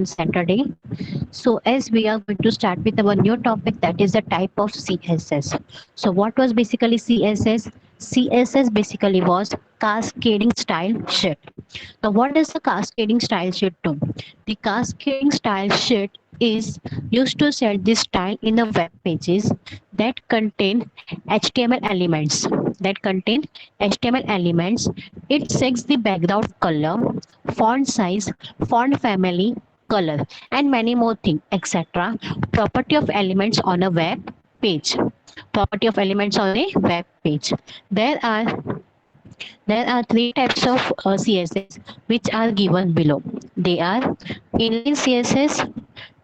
Saturday. So, as we are going to start with our new topic, that is the type of CSS. So, what was basically CSS? CSS basically was cascading style sheet. Now, what does the cascading style sheet do? The cascading style sheet is used to set the style in the web pages that contain HTML elements. That contain HTML elements. It sets the background color, font size, font family, color, and many more things, etc. Property of elements on a web page. Property of elements on a web page. There are there are three types of CSS which are given below. They are inline CSS,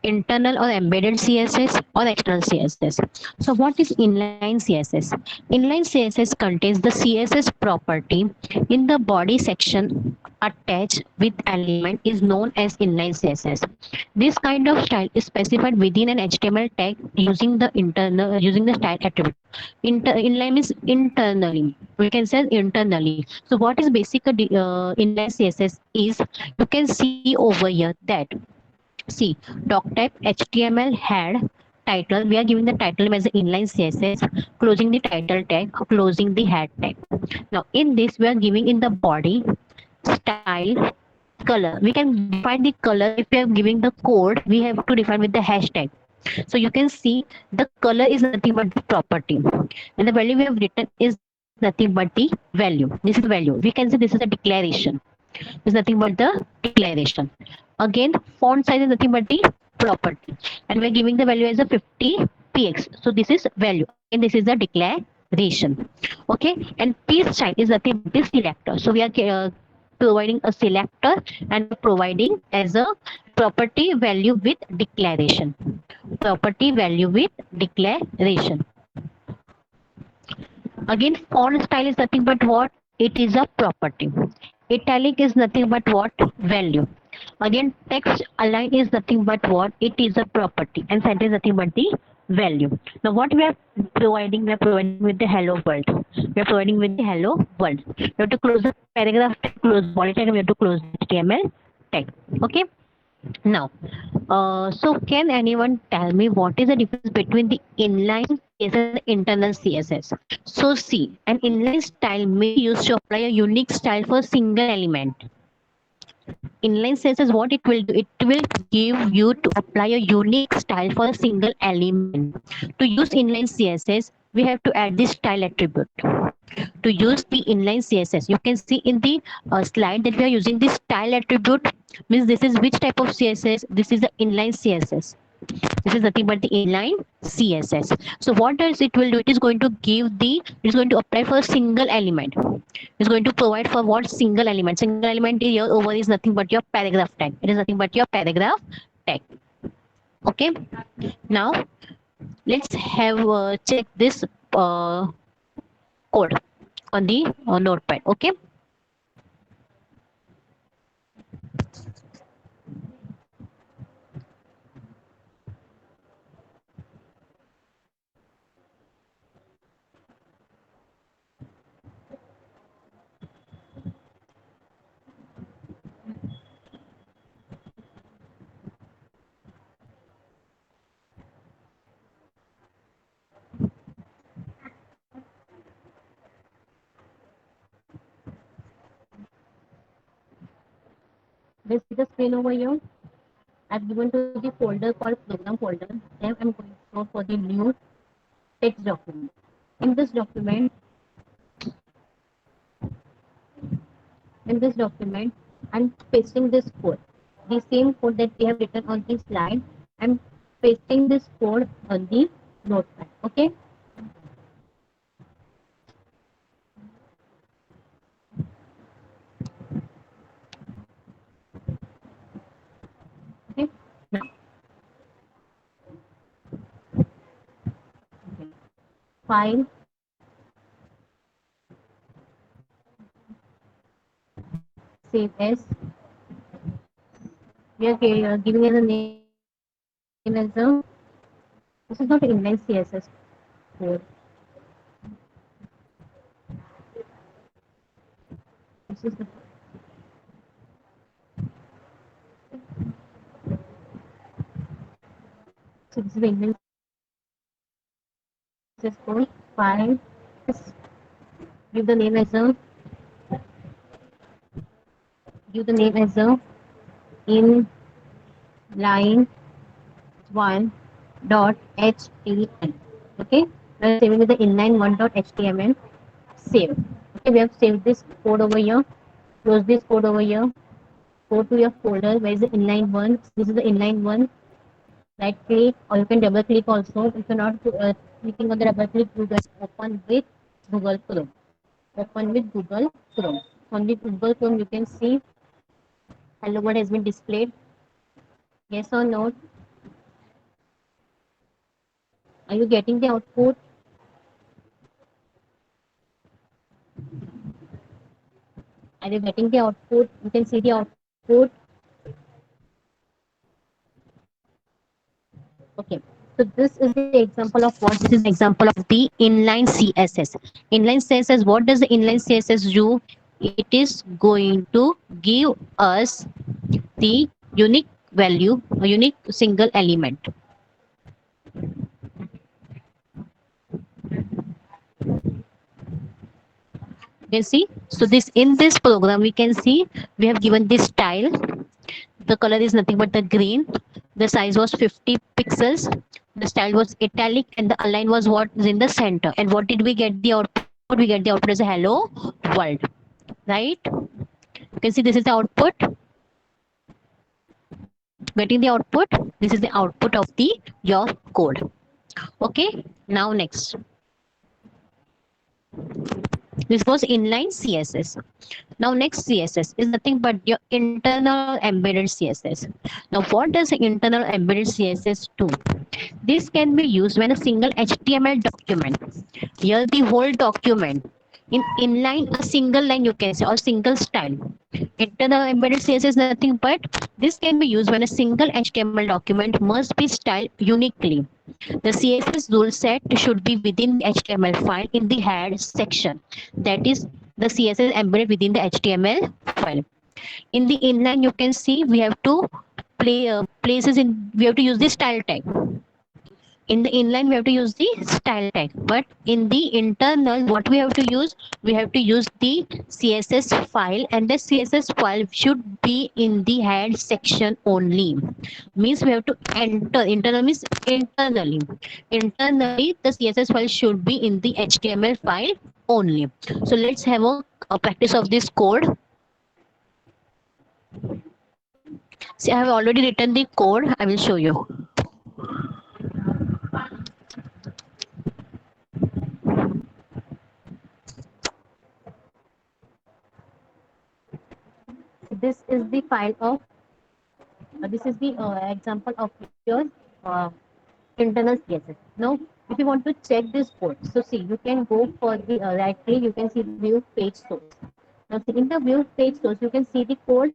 internal or embedded CSS, or external CSS. So what is inline CSS? Inline CSS contains the CSS property in the body section attached with element is known as inline CSS. This kind of style is specified within an HTML tag using the style attribute. Inline is internally. We can say internally. So what is basic inline CSS is, you can see over here that, see, doc type HTML head title. We are giving the title name as the inline CSS, closing the title tag, closing the head tag. Now in this we are giving in the body style color. We can define the color. If we are giving the code, we have to define with the hashtag. So you can see the color is nothing but the property, and the value we have written is nothing but the value. This is the value. We can say this is a declaration. Is nothing but the declaration. Again, font size is nothing but the property, and we're giving the value as a 50 px. So this is value. Again, this is the declaration. Okay, and p style is nothing but the selector. So we are providing a selector, and we're providing as a property value with declaration. Property value with declaration. Again, font style is nothing but what? It is a property. Italic is nothing but what? Value. Again, text align is nothing but what? It is a property. And center is nothing but the value. Now, what we are providing? We are providing with the hello world. We are providing with the hello world. We have to close the paragraph tag, close body tag, and we have to close the HTML tag. Okay. Now, so can anyone tell me what is the difference between the inline CSS and the internal CSS? So see, an inline style may be used to apply a unique style for a single element. Inline CSS, what it will do, it will give you to apply a unique style for a single element. To use inline CSS, we have to add this style attribute. To use the inline CSS, you can see in the slide that we are using this style attribute. Means this is which type of CSS? This is the inline CSS. This is nothing but the inline CSS. So what does it will do? It is going to give the, it is going to apply for a single element. It's going to provide for what? Single element. Single element here over is nothing but your paragraph tag. It is nothing but your paragraph tag. Okay. Now let's have check this code on the notepad. Okay. Let's see the screen over here. I've given to the folder called program folder. Then I'm going to go for the new text document. In this document, I'm pasting this code. The same code that we have written on the slide. I'm pasting this code on the notepad. Okay. Okay. Now, okay. File, save as. We are giving as a name as a. This is not inline CSS code. This is the So this is the inline CSS code. File. Give the name as a inline one dot html. Okay, now saving with the inline one dot html. Save. Okay, we have saved this code over here. Close this code over here. Go to your folder. Where is the inline one? This is the inline one. Right click, or you can double click also. If you're not clicking on the double click, you just open with Google Chrome. Open with Google Chrome. On the Google Chrome, you can see hello world has been displayed. Yes or no? Are you getting the output? Are you getting the output? You can see the output. Okay. So this is the example of what? This is the example of the inline CSS. Inline CSS, what does the inline CSS do? It is going to give us the unique value, a unique single element. You can see. So this in this program we can see we have given this style. The color is nothing but the green. The size was 50 pixels. The style was italic and the align was what is in the center. And what did we get the output? We get the output as a hello world. Right? You can see this is the output. Getting the output. This is the output of the your code. Okay. Now next. This was inline CSS. Now next CSS is nothing but your internal embedded CSS. Now what does internal embedded CSS do? This can be used when a single HTML document, here the whole document, in inline a single line you can say or single style. Internal embedded CSS is nothing but this can be used when a single HTML document must be styled uniquely. The CSS rule set should be within the HTML file in the head section. That is the CSS embedded within the HTML file. In the inline, you can see we have to places in we have to use the style tag. In the inline, we have to use the style tag. But in the internal, what we have to use? We have to use the CSS file, and the CSS file should be in the head section only. Means we have to enter. Internal means internally. Internally, the CSS file should be in the HTML file only. So let's have a practice of this code. See, I have already written the code. I will show you. This is the file of this is the example of your uh, internal CSS. Now, if you want to check this code, so see, you can go for the right click, you can see the view page source. Now, see, in the view page source, you can see the code.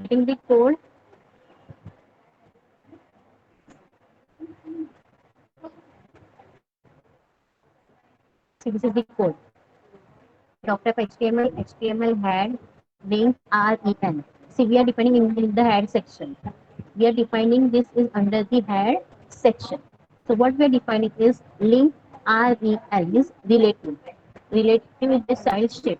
Getting the code. See, this is the code. Doctor HTML, HTML head, link REN. See, we are defining in the head section. We are defining this is under the head section. So what we are defining is link REL is relative. Relative with the style sheet.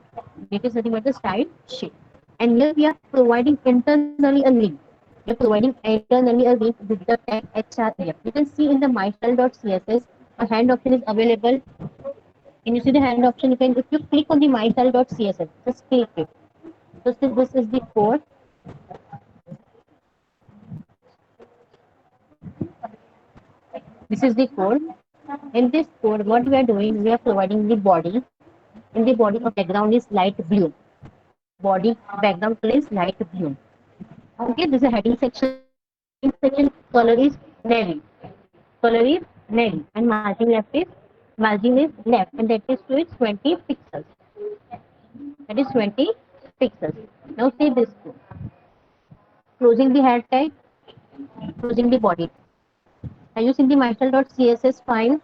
It is nothing but the style sheet. And here we are providing internally a link. We are providing internally a link with the tag href. You can see in the mystyle.css a hand option is available. Can you see the hand option? You can, if you click on the mystyle.css, just click it. So this is the code. This is the code. In this code, what we are doing, we are providing the body. In the body, of background is light blue. Body background color is light blue. Okay, this is a heading section. Section color is navy. Color is navy, and margin is left, and that is to its 20 pixels. That is 20 pixels. Now see this code. Closing the head tag, closing the body. Are you seeing the mystyle.css file?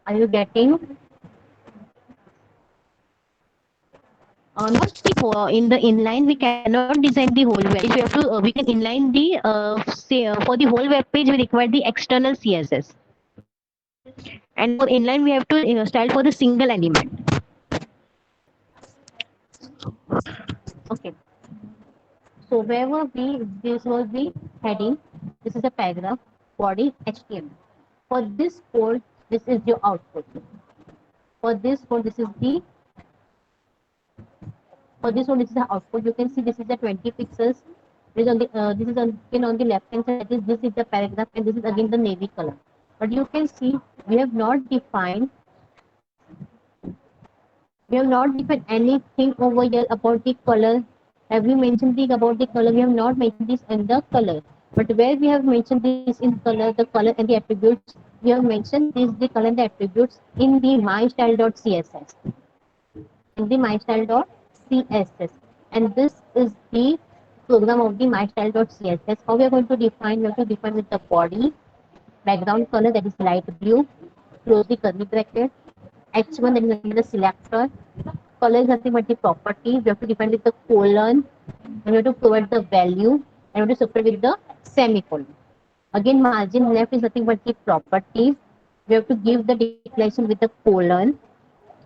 Are you getting? Not the in the inline we cannot design the whole web page. We have to we can inline the say for the whole web page we require the external CSS, and for inline we have to style for the single element. Okay. So wherever we this was the heading, this is a paragraph, body HTML. For this code, this is your output. For this code, this is the for this one, this is the output. You can see this is the 20 pixels. This is on the again on the left hand side. This is the paragraph, and this is again the navy color. But you can see we have not defined anything over here about the color. Have we mentioned the about the color? We have not mentioned this in the color. But where we have mentioned this in color, the color and the attributes, we have mentioned this the color and the attributes in the mystyle.css. In the mystyle.css. And this is the program of the mystyle.css. How we are going to define? We have to define with the body, background color that is light blue, close the curly bracket, h1 that is again the selector, color is nothing but the property. We have to define with the colon, and we have to provide the value, and we have to separate with the semicolon. Again, margin left is nothing but the property. We have to give the declaration with the colon,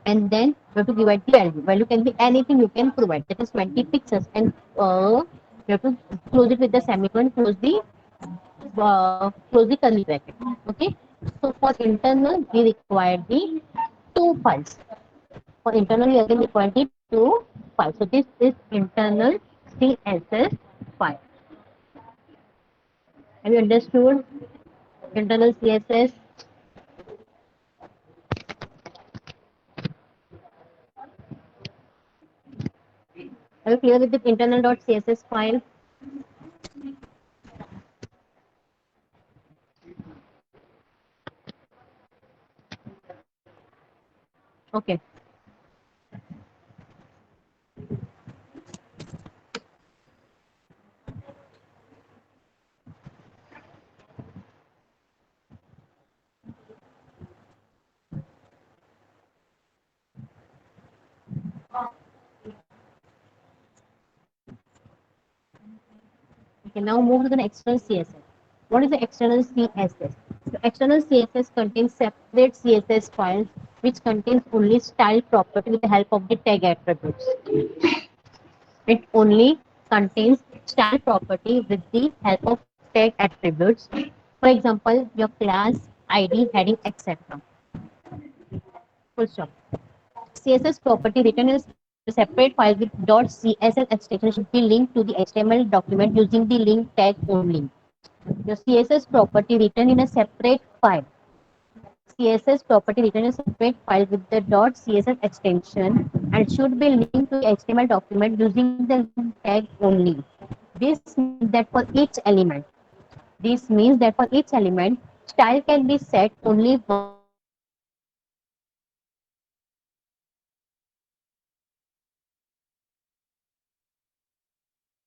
and then we have to provide the value. Value can be anything you can provide. That is 20 pixels, and you have to close it with the semicolon, close the curly bracket. Okay. So for internal, we require the two files. For internal, we again require the two files. So this is internal CSS file. Have you understood internal CSS? Are you clear with the internal.css file? Okay. Okay, now move to the external CSS. What is the external CSS? The external CSS contains separate CSS files which contains only style property with the help of the tag attributes. It only contains style property with the help of tag attributes. For example, your class, ID, heading, etc. Full stop. CSS property written in a separate file with .css extension should be linked to the HTML document using the link tag only. The CSS property written in a separate file. CSS property written in a separate file with the .css extension and should be linked to the HTML document using the link tag only. This means that for each element, style can be set only once the element is created. If the element is created before the style is set, then style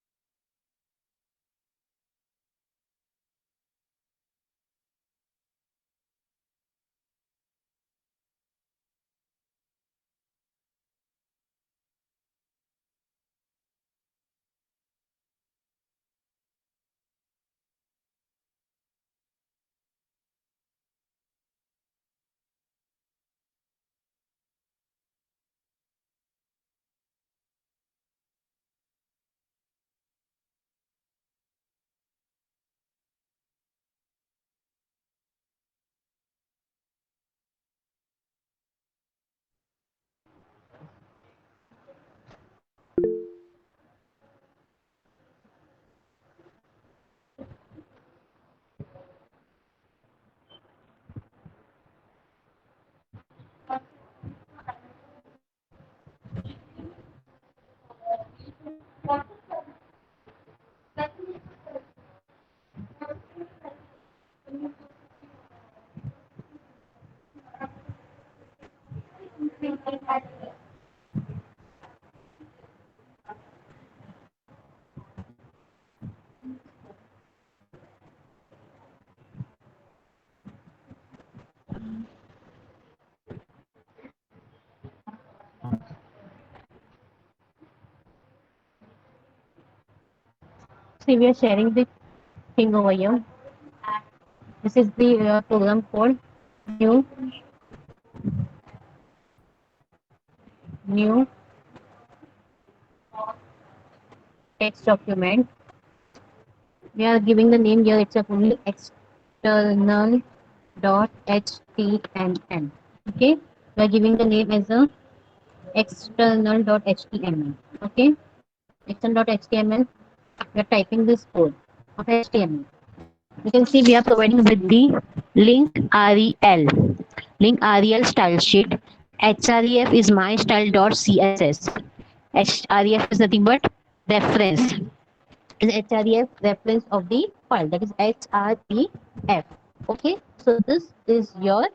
can be set only once. See, we are sharing the thing over here. This is the program called new new text document. We are giving the name here. It's a only external dot html. Okay, we are giving the name as a external dot html. Okay, external dot html. We are typing this code of html. You can see we are providing with the link rel, style sheet. href is my style dot css. href is nothing but reference, is href reference of the file, that is href. Okay, so this is your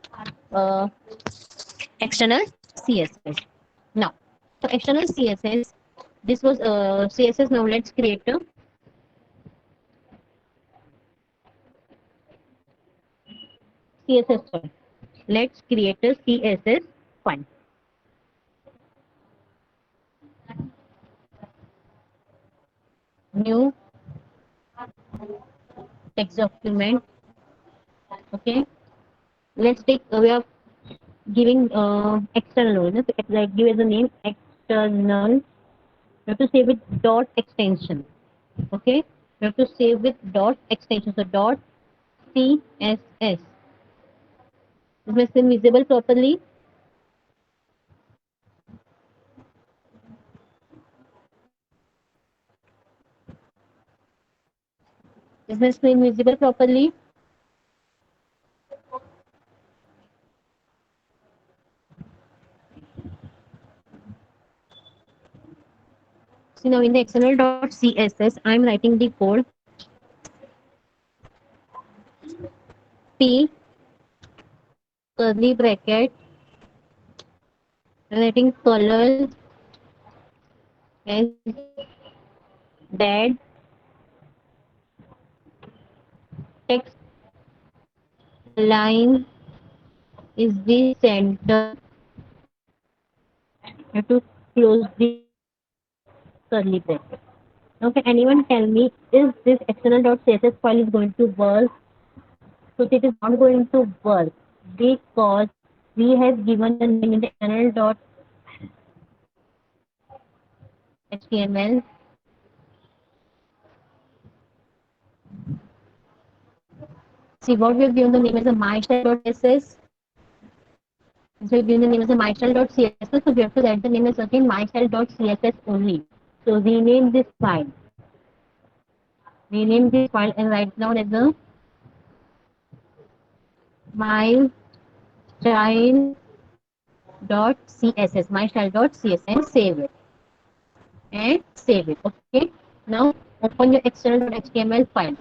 uh, external css. Now, so external css, this was css. Now let's create a css file. Let's create a css file. New text document. Okay, let's take we are giving external, like give as a name external. You have to save with dot extension. Okay, you have to save with dot extension. So dot css. Is my screen visible properly? Is my screen visible properly? So now in the xml.css, I'm writing the code p curly bracket, writing color as dead, text line is the center. You have to close the curly bracket. Okay, anyone tell me, is this external.css file is going to work? So it is not going to work because we have given the name in the external.html. See what we have given the name as a mystyle.css. So we have given the name as a mystyle.css. So we have to write the name as again mystyle.css only. So rename this file. Rename this file and write down as a mystyle.css and save it. Okay. Now open your external.html file.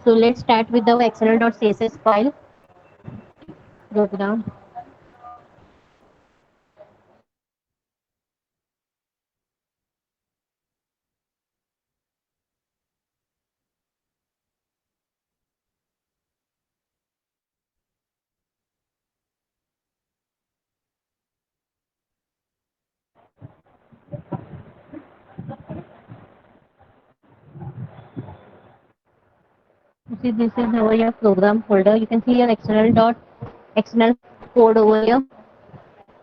So let's start with our xml.css file. Go down. see this is over your program folder. You can see your XML code over here,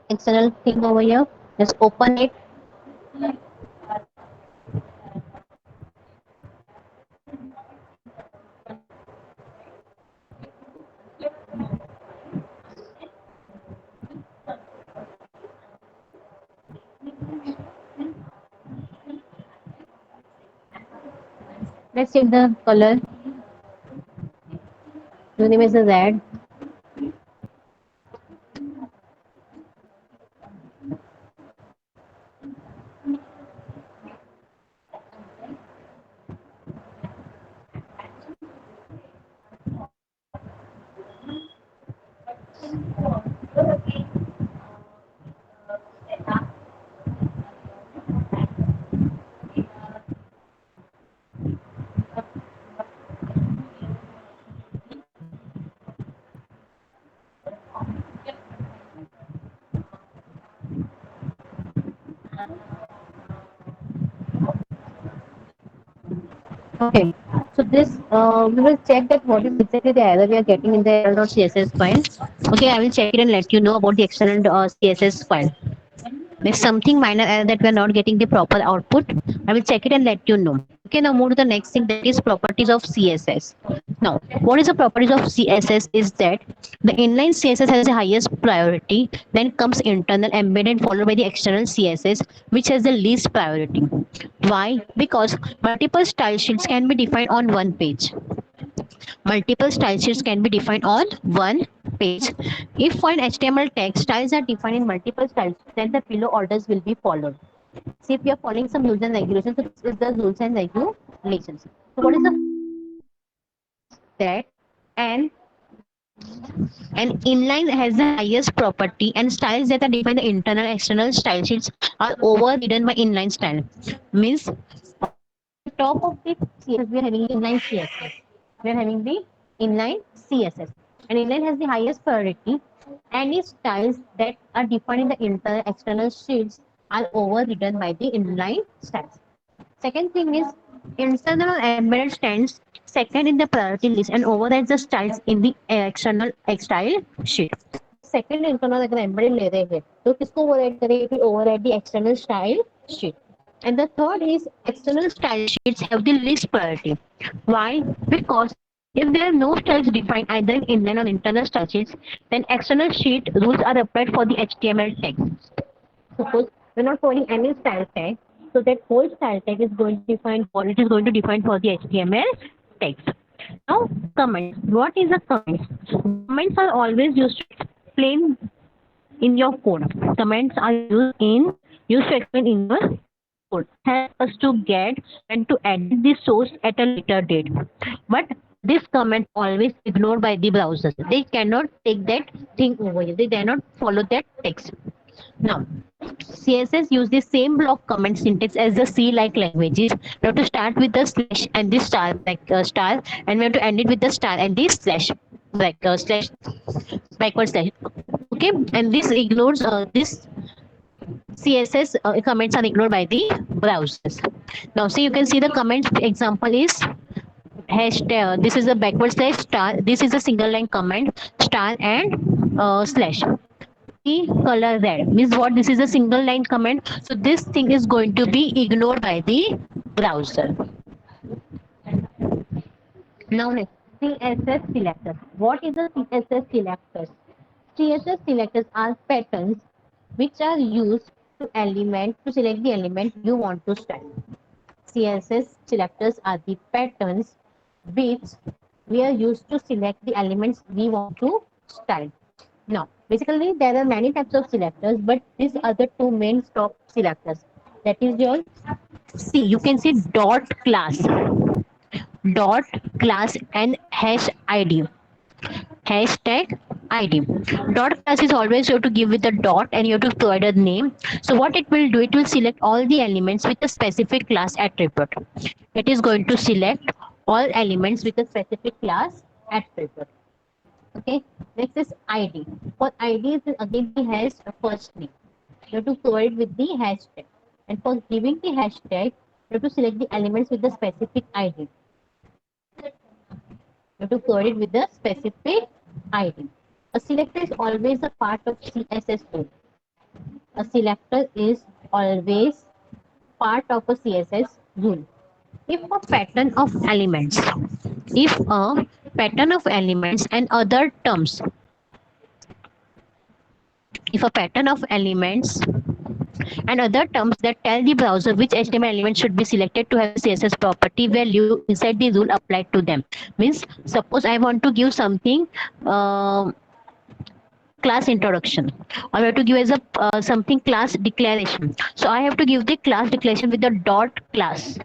XML thing over here. Just open it. Let's check the color. The name is red. Okay. So this we will check that what is exactly the error we are getting in the error.css file. Okay, I will check it and let you know about the external CSS file. There's something minor error that we are not getting the proper output. I will check it and let you know. Okay, now move to the next thing, that is properties of CSS. Now, what is the properties of CSS is that the inline CSS has the highest priority, then comes internal embedded followed by the external CSS which has the least priority. Why? Because multiple style sheets can be defined on one page. Multiple style sheets can be defined on one page. If for an HTML text, styles are defined in multiple styles, then the below orders will be followed. See, if you are following some rules and regulations, so this is the rules and regulations. So what is the that and an inline has the highest property and styles that are defined the internal external style sheets are overridden by inline style. Means top of the CSS, we are having the inline CSS. We are having the inline CSS. And inline has the highest priority. Any styles that are defined in the internal external sheets are overridden by the inline styles. Second thing is internal embedded stands second in the priority list and overrides the styles in the external style sheet. Second internal अगर embedded ले रहे हैं तो किसको override करेगा? It will override the external style sheet. And the third is external style sheets have the least priority. Why? Because if there are no styles defined either in inline or internal style sheets, then external sheet rules are applied for the HTML text. Suppose we're not following any style tag, so that whole style tag is going to define what it is going to define for the HTML text. Now, comments. What is a comment? Comments are always used to explain in your code. Comments are used to explain in your code. Help us to get and to edit the source at a later date. But this comment always ignored by the browsers. They cannot take that thing over here. They cannot follow that text. Now, CSS use the same block comment syntax as the C-like languages. We have to start with the slash and the star, like star, and we have to end it with the star and the slash, like slash, backward slash. Okay, and this ignores this CSS comments are ignored by the browsers. Now, see, you can see the comment example is hashtag. This is a backward slash star. This is a single line comment star and slash. The color red means what? This is a single line comment, so this thing is going to be ignored by the browser. Now next, CSS selectors. What is a CSS selectors? CSS selectors are patterns which are used to select the element you want to style. CSS selectors are the patterns which we are used to select the elements we want to style. Now, basically, there are many types of selectors, but these are the two main top selectors. That is your C. You can see dot class, and hash ID. Hashtag ID. Dot class is always you have to give with a dot and you have to provide a name. So what it will do, it will select all the elements with a specific class attribute. It is going to select all elements with a specific class attribute. Okay, next is ID. For ID is again the hash first name. You have to provide with the hashtag. And for giving the hashtag, you have to select the elements with the specific ID. You have to provide it with the specific ID. A selector is always a part of CSS rule. A selector is always part of a CSS rule. If a pattern of elements, if a pattern of elements and other terms, if a pattern of elements and other terms that tell the browser which HTML element should be selected to have a CSS property value inside the rule applied to them. Means suppose I want to give something class introduction, or I have to give as a something class declaration. So I have to give the class declaration with the dot class,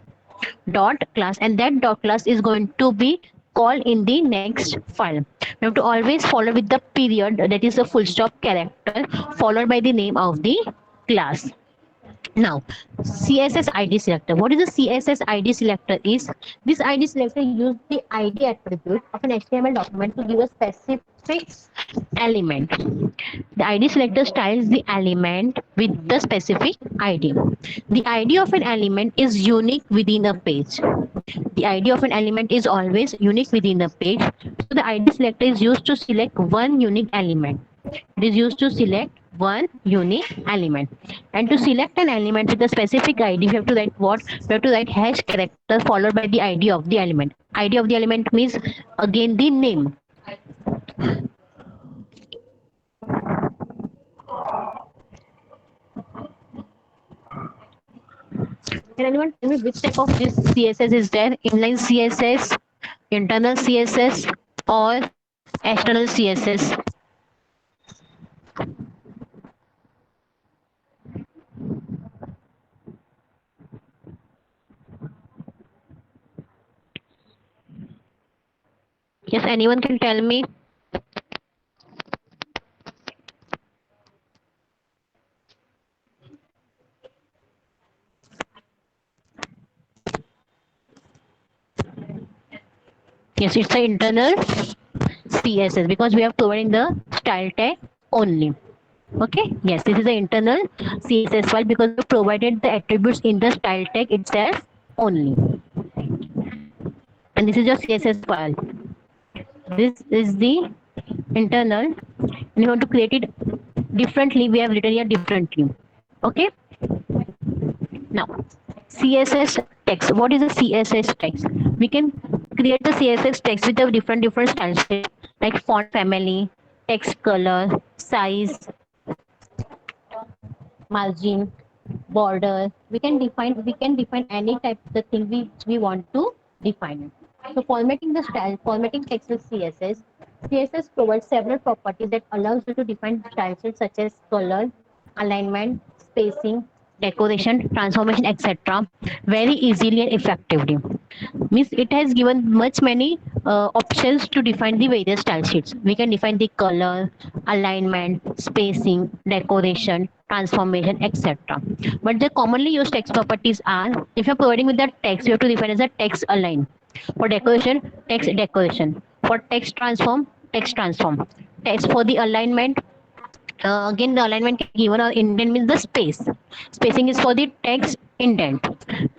and that dot class is going to be called in the next file. We have to always follow with the period, that is a full stop character followed by the name of the class. Now, CSS ID selector. What is a CSS ID selector is? This ID selector uses the ID attribute of an HTML document to give a specific element. The ID selector styles the element with the specific ID. The ID of an element is unique within a page. The ID of an element is always unique within a page. So the ID selector is used to select one unique element. It is used to select one unique element. And to select an element with a specific ID, we have to write what? We have to write hash character followed by the ID of the element. ID of the element means again the name. Can anyone tell me which type of this CSS is there? Inline CSS, internal CSS, or external CSS? Yes, anyone can tell me? Yes, it's the internal CSS because we are providing the style tag only. Okay, yes, this is the internal CSS file because we provided the attributes in the style tag itself only. And this is your CSS file. This is the internal, and you want to create it differently. We have written here differently. Okay, now CSS text. What is a CSS text? We can create the CSS text with the different styles like font family, text color, size, margin, border. We can define any type of the thing we want to define it. So formatting the style, formatting text with CSS. CSS provides several properties that allows you to define styles such as color, alignment, spacing, decoration, transformation, etc. very easily and effectively. Means it has given much many options to define the various style sheets. We can define the color, alignment, spacing, decoration, transformation, etc. But the commonly used text properties are, if you're providing with the text, you have to define as a text align. For decoration, text decoration. For text transform, text transform. Text for the alignment, again the alignment given or indent means the space. Spacing is for the text indent.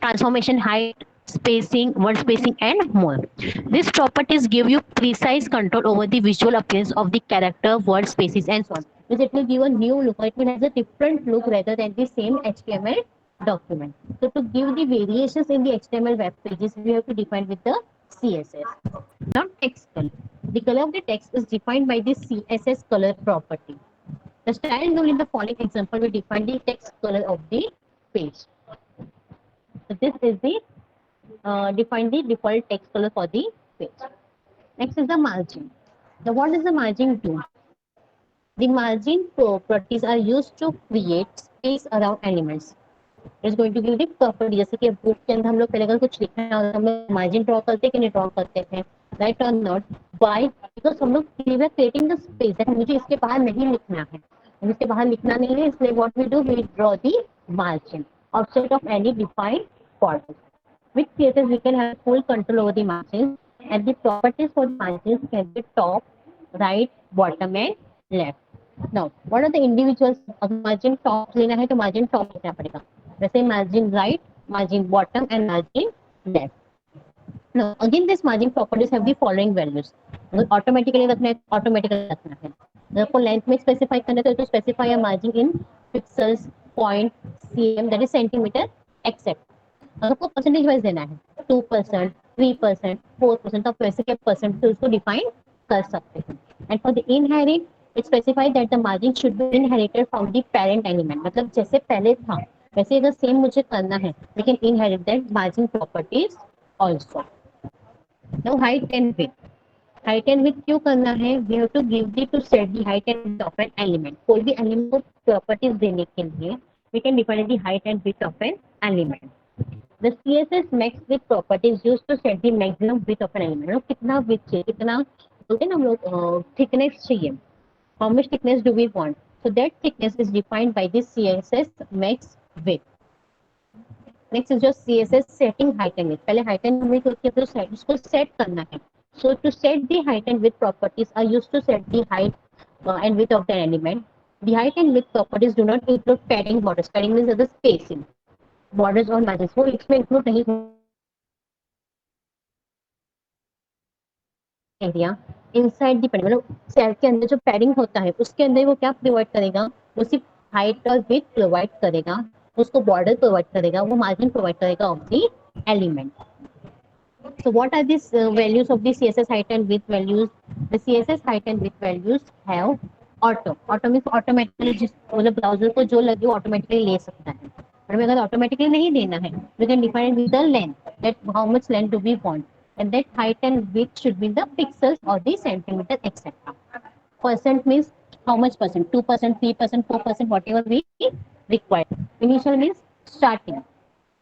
Transformation, height, spacing, word spacing, and more. These properties give you precise control over the visual appearance of the character, word spaces, and so on. Because it will give a new look, or it will have a different look rather than the same HTML document. So to give the variations in the HTML web pages, we have to define with the CSS. Now text color. The color of the text is defined by the CSS color property. The style rule in the following example will define the text color of the page. So this is the define the default text color for the page. Next is the margin. Now what does the margin do? The margin properties are used to create space around elements. It's going to give the property. जैसे कि book के अंदर हम लोग पहले अगर कुछ लिखना होता है हम लोग मार्जिन ड्रॉ करते कि नहीं ड्रॉ करते थे, राइट और नॉट? वाई? बिकॉज हम लोग क्रिएटिंग द स्पेस दैट मुझे इसके बाहर नहीं लिखना है, इसके बाहर लिखना नहीं है, इसलिए what we do we draw the margin outside of any defined border. With CSS we can have full control over the margins, and the properties for the margins can be top, right, bottom and left. Now what are the individuals? अगर margin top लेना है तो margin top लिखना पड़ेगा, वैसे margin right, margin bottom and margin left. No, again this margin properties have the following values. अगर automatically रखना है तो ऑटोमेटिकली रखना है, अगर आपको लेंथ में स्पेसिफाई करना है तो specify a margin in pixels, point, CM that is centimetre except. अगर आपको परसेंटेज वाइज देना है 2%, 3%, 4%, तो आप वैसे के परसेंट से उसको डिफाइन कर सकते हैं। And for the inherit it specify that the margin should be inherited from the parent element, मतलब जैसे पहले था वैसे अगर सेम मुझे करना है लेकिन inherit that margin properties also. Now height and width, height and width क्यों करना है, we have to give the to set the height and width of an element. कोई भी एलिमेंट को प्रॉपर्टीज देने के लिए we can define the height and width of an element. The CSS max width property is used to set the maximum width of an element। मतलब कितना width चाहिए, कितना बोलते हैं ना हम लोग thickness चाहिए, how much thickness do we want, so that thickness is defined by this CSS max width। Next is जो CSS setting height and width, पहले height and width होती है फिर उसको सेट करना है। so to set the height and width properties are used to set the height and width of the element। the height and width properties do not include padding borders, padding means the spacing, borders और margins वो इसमें include नहीं area inside the padding, मतलब cell के अंदर जो padding होता है उसके अंदर वो क्या प्रोवाइड करेगा, वो सिर्फ हाइट और विड्थ प्रोवाइड करेगा, उसको बॉर्डर प्रोवाइड करेगा, वो मार्जिन प्रोवाइड करेगा of the element. So what are these values of the CSS height and width values? The CSS height and width values have auto, auto means automatically जिस मतलब browser को जो लगे वो automatically ले सकता है, और हमें अगर ऑटोमेटिकली नहीं देना है we can define with the length, that how much length do we want, and that height and width should be the pixels or the centimeter etc. Percent means how much percent, 2%, 3%, 4%, whatever we require। Initial means starting,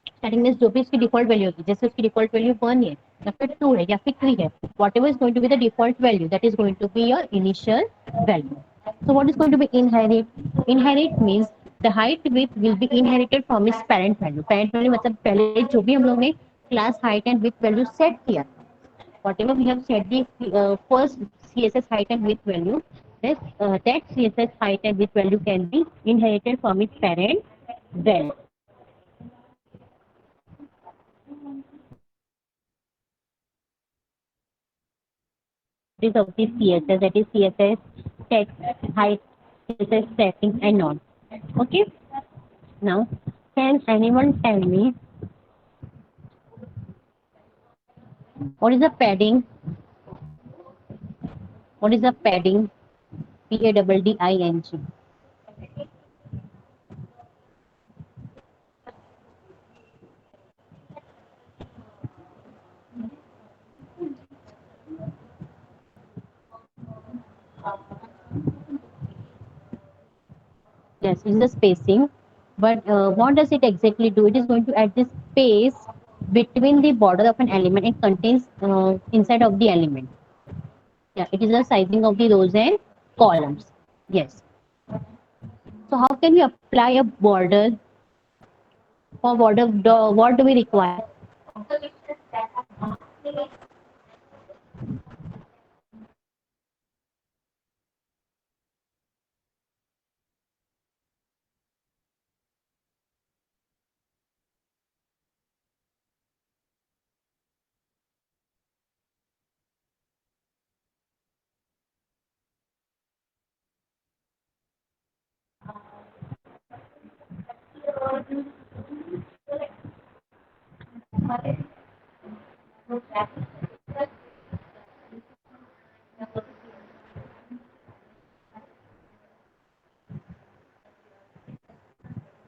starting में जो भी इसकी default value होगी, जैसे उसकी default value 1 है या फिर 2 है या फिर 3 है, whatever is going to be the default value, that is going to be your initial value। So what is going to be inherit? Inherit means the height width will be inherited from its parent value। parent value मतलब पहले जो भी हम लोग ने class height and width value set किया, whatever we have set the first CSS height and width value, that CSS height and width value can be inherited from its parent value। This of the CSS, that is CSS text, height, CSS settings and all. Okay. Now, can anyone tell me what is the padding? What is the padding? PADDING. Yes, it's the spacing. But what does it exactly do? It is going to add the space between the border of an element and contains inside of the element. Yeah, it is the sizing of the rows and columns. Yes. So how can we apply a border? For border, what do we require?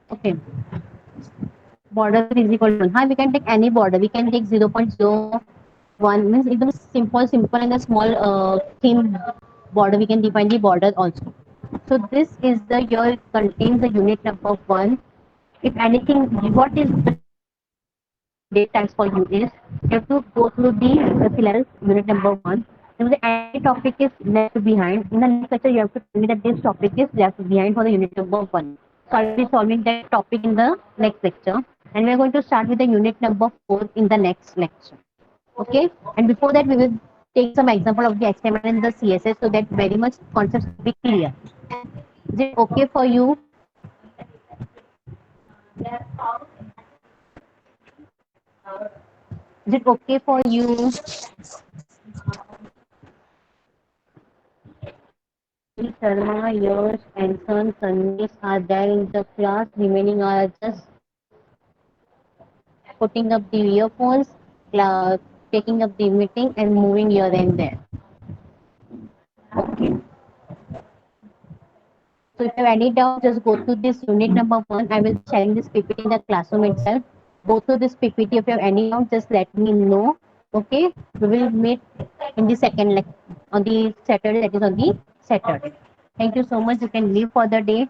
Okay, border is equal to 1. Hi, we can take any border. We can take 0.01 means एकदम simple and a small thin border. We can define the border also. So this is the here contains the unit number 1. If anything, what is the date tags for you is you have to go through the syllabus unit number 1. If the any topic is left behind in the next lecture, you have to tell me that this topic is left behind for the unit number 1. So I'll be solving that topic in the next lecture, and we are going to start with the unit number 4 in the next lecture. Okay, and before that we will take some example of the HTML and the CSS so that very much concepts will be clear. Is it okay for you? Is it okay for you? Sharma, Yash, and son Sandesh are there in the class. Remaining are just putting up the earphones, taking up the meeting, and moving here and there. Okay. So if you have any doubt, just go to this unit number 1. I will be sharing this PPT in the classroom itself. Go through this PPT. If you have any doubt, just let me know. Okay. We will meet in the second on the Saturday. That is on the Saturday. Thank you so much. You can leave for the day.